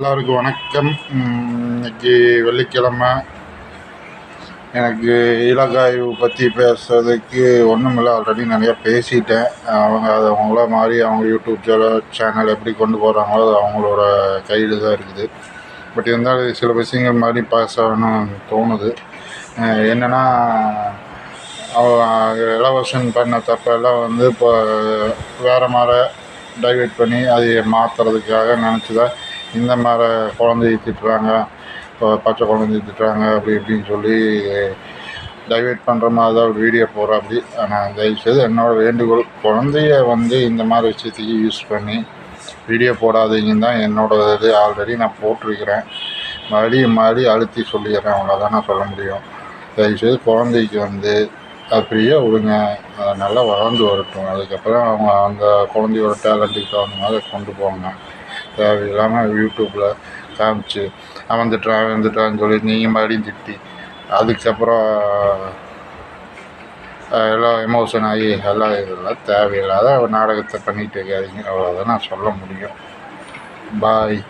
எல்லாருக்கும் வணக்கம். இன்னைக்கு வெள்ளிக்கிழமை. எனக்கு இலக்காய்வு பற்றி பேசுறதுக்கு ஒன்றுமில்லை, ஆல்ரெடி நிறையா பேசிட்டேன். அது அவங்கள மாதிரி அவங்க யூடியூப் சேனல் எப்படி கொண்டு போகிறாங்களோ அது அவங்களோட கையில் தான் இருக்குது. பட் இருந்தாலும் சில விஷயங்கள் மாதிரி பேசணும்னு தோணுது. என்னென்னா, எலவேஷன் பண்ண தப்பெல்லாம் இப்போ வேறு மாதிரி டைவெர்ட் பண்ணி அதை மாற்றுறதுக்காக நினச்சிதான் இந்த மாதிரி குழந்தைய திட்டுறாங்க, இப்போ பச்சை குழந்தைய திட்டுறாங்க அப்படி இப்படின்னு சொல்லி டைவெர்ட் பண்ணுற மாதிரி தான் ஒரு வீடியோ போடுற அப்படி. ஆனால் தயவுசெய்து என்னோடய வேண்டுகோள், குழந்தைய இந்த மாதிரி விஷயத்துக்கு யூஸ் பண்ணி வீடியோ போடாதீங்கன்னு தான் என்னோடய இது. ஆல்ரெடி நான் போட்டிருக்கிறேன், மறுபடியும் அழுத்தி சொல்லிடுறேன். அவ்வளோதான் நான் சொல்ல முடியும். தயவுசெய்து குழந்தைக்கு அப்படியே விடுங்க, நல்லா வளர்ந்து வரட்டும். அதுக்கப்புறம் அவங்க அந்த குழந்தையோட டேலண்ட்டுக்கு தகுந்த மாதிரி கொண்டு போங்க. தேவையில்லாமல் யூடியூப்பில் காமிச்சு வந்துட்டான்னு சொல்லி நீங்கள் மறுபடியும் திட்டி அதுக்கப்புறம் எல்லாம் எமோஷன் ஆகி இதெல்லாம் தேவையில்லாத நாடகத்தை பண்ணிகிட்டு இருக்காதிங்க. அவ்வளோதான் நான் சொல்ல முடியும். பாய்.